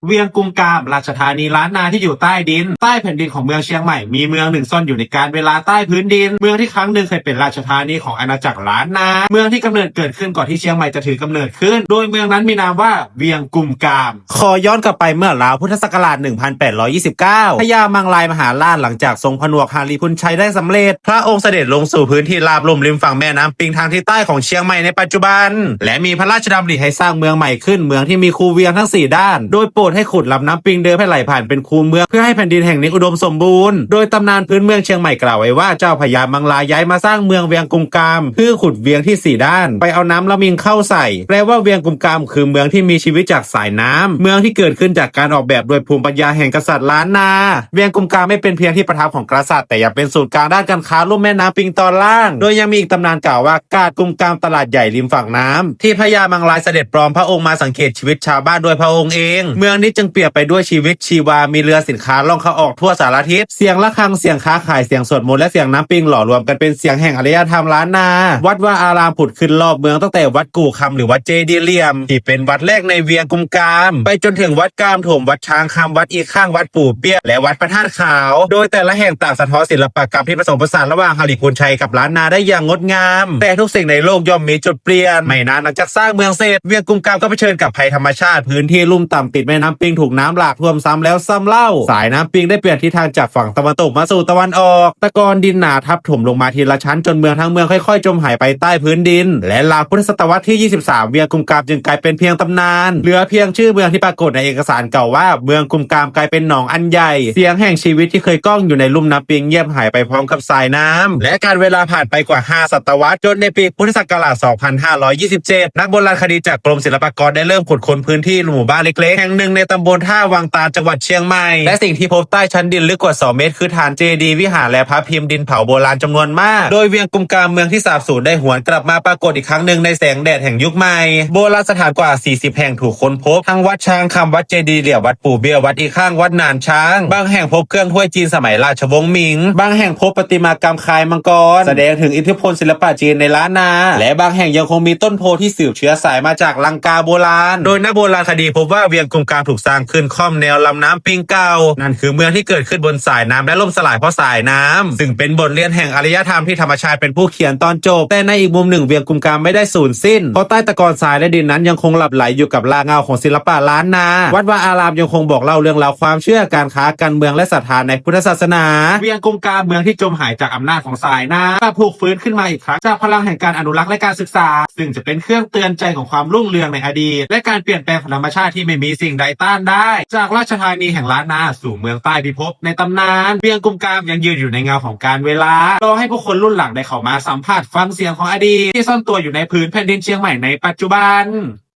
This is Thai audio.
เวียงกุมกามราชธานีล้านนาที่อยู่ใต้ดินใต้แผ่นดินของเมืองเชียงใหม่มีเมืองหนึ่งซ่อนอยู่ในการเวลาใต้พื้นดินเมืองที่ครั้งหนึ่งเคยเป็นราชธานีของอาณาจักรล้านนาเมืองที่กำเนิดเกิดขึ้นก่อนที่เชียงใหม่จะถือกำเนิดขึ้นโดยเมืองนั้นมีนามว่าเวียงกุมกามขอย้อนกลับไปเมื่อราวพุทธศักราช 1829 พญามังลายมหาราชหลังจากทรงผนวกหารีพุนชัยได้สำเร็จพระองค์เสด็จลงสู่พื้นที่ราบลุ่มริมฝั่งแม่น้ำปิงทางทิศใต้ของเชียงใหม่ในปัจจุบันและมีพระราชดำริให้สร้างเมืองใหม่ขึ้นเมืองที่มีคูเวียงทั้ง4ด้านโดยโปรดให้ขุดลำน้ำปิงเดิมให้ไหลผ่านเป็นคูเมืองเพื่อให้แผ่นดินแห่งนี้อุดมสมบูรณ์โดยตำนานพื้นเมืองเชียงใหม่กล่าวไว้ว่าเจ้าพญามังลายย้ายมาสร้างเมืองเวียงกุมกามเพื่อขุดเวียงที่4ด้านไปเอาน้ำละมิงเข้าใส่แปลว่าเวียงกุมกามคือเมืองที่มีชีวิตจากสายน้ำเมืองที่เกิดขึ้นจากการออกแบบโดยภูมิปัญญาแห่งกษัตริย์ล้านนาเวียงกุมกามไม่เป็นเพียงที่ประทับของกษัตริย์แต่ยังเป็นศูนย์กลางด้านการค้าลุ่มแม่น้ำปิงตอนล่างโดยยังมีอีกตำนานกล่าวว่ากาดกุมกามตลาดใหญ่ริมฝั่งน้ำที่พญามังลายเสด็จปลอมพระองค์มาสังเกตชีวิตชาวบ้านโดยพระองค์เองเมืองนี้จึงเปรียบไปด้วยชีวิตชีวามีเรือสินค้าล่องเข้าออกทั่วสารทิศเสียงระฆังเสียงค้าขายเสียงสวดมนต์และเสียงน้ำปิงหล่อรวมกันเป็นเสียงแห่งอารยธรรมล้านนาวัดว่าอารามผุดขึ้นรอบเมืองตั้งแต่วัดกู่คำหรือวัดเจดีย์เหลี่ยมที่เป็นวัดแรกในเวียงกุมกามไปจนถึงวัดกามโถมวัดช้างคำวัดอีข้างวัดปู่เปี้ยและวัดพระธาตุขาวโดยแต่ละแห่งต่างสะท้อนศิลปกรรมที่ผสมผสานระหว่างหริพุนชัยกับล้านนาได้อย่างงดงามแต่ทุกสิ่งในโลกย่อมมีจุดเปลี่ยนไม่นานหลังจากสร้างเมืองเสร็จเวียงกุมกามก็เผชิญกับภัยธรรมชาติพื้นที่ลุ่มต่ำติดแม่น้ำปิงถูกน้ำหลากท่วมซ้ำแล้วซ้ำเล่าสายน้ำปิงได้เปลี่ยนทิศทางจากฝั่งตะวันตกมาสู่ตะวันออกตะกอนดินหนาทับถมลงมาทีละชั้นจนเมืองทั้งเมืองค่อยๆจมหายไปใต้พื้นดินและราวพุทธศตวรรษที่ 23เวียงกุมกามจึงกลายเป็นเพียงตำนานเหลือเพียงชื่อเมืองที่ปรากฏในเอกสารเก่าว่าเมืองกุมกามกลายเป็นหนองอันใหญ่เสียงแห่งชีวิตที่เคยก้องอยู่ในลุ่มน้ำปิงเงียบหายไปพร้อมกับสายน้ำและการเวลาผ่านไปกว่า5ศตวรรษจนในปีพุทธศักราช 2527 นักโบราณคดีจากกรมศิลปากรได้เริ่มขุดค้นพื้นที่หมู่บ้านเล็กๆแห่งหนึ่งในตำบลท่าวังตาลจังหวัดเชียงใหม่และสิ่งที่พบใต้ชั้นดินลึกกว่า2เมตรคือฐานเจดีย์วิหารและพระพิมพ์ดินเผาโบราณจำนวนมากโดยเวียงกุมกามเมืองที่สาบสูญได้หวนกลับมาปรากฏอีกครั้งหนึ่งในแสงแดดแห่งยุคใหม่โบราณสถานกว่า40แห่งถูกค้นพบทั้งวัดช้างคำวัดเจดีย์เหลี่ยมวัดปู่เบี้ยวัดอีข้างวัดนานช้างบางแห่งพบเครื่องถ้วยจีนสมัยราชวงศ์หมิงบางแห่งพบประติมากรรมคายมังกรแสดงถึงอิทธิพลศิลปะจีนในล้านนาและบางแห่งยังคงมีต้นโพที่สืบเชื้อสายมาจากลังกาโบราณโดยนักโบราณคดีพบว่าเวียงกุมกามถูกสร้างขึ้นค่อมแนวลำน้ำปิงเก่านั่นคือเมืองที่เกิดขึ้นบนสายน้ำและล่มสลายเพราะสายน้ำซึ่งเป็นบทเรียนแห่งอารยธรรมที่ธรรมชาติเป็นผู้เขียนตอนจบแต่ในอีกมุมหนึ่งเวียงกุมกามไม่ได้สูญสิ้นเพราะใต้ตะกอนทรายและดินนั้นยังคงหลับไหลอยู่กับรากเหง้าของศิลปะล้านนาวัดวาอารามยังคงบอกเล่าเรื่องราวความเชื่อการค้าการเมืองและศรัทธาในพุทธศาสนาเวียงกุมกามเมืองที่จมหายจากอำนาจของสายน้ำกลับถูกฟื้นขึ้นมาอีกครั้งจากพลังแห่งการอนุรักษ์และการศึกษาซึ่งจะเป็นเครื่องเตือนใจของความรุ่งเรืองในอดีตและการเปลี่ยนแปลงของธรรมชาติที่ไม่มีสิ่งใดต้านได้จากราชธานีแห่งล้านนาสู่เมืองใต้พิภพในตำนานเวียงกุมกามยังยืนอยู่ในเงาของการเวลารอให้ผู้คนรุ่นหลังได้เข้ามาสัมผัสฟังเสียงของอดีตที่ซ่อนตัวอยู่ในพื้นแผ่นดินเชียงใหม่ในปัจจุบัน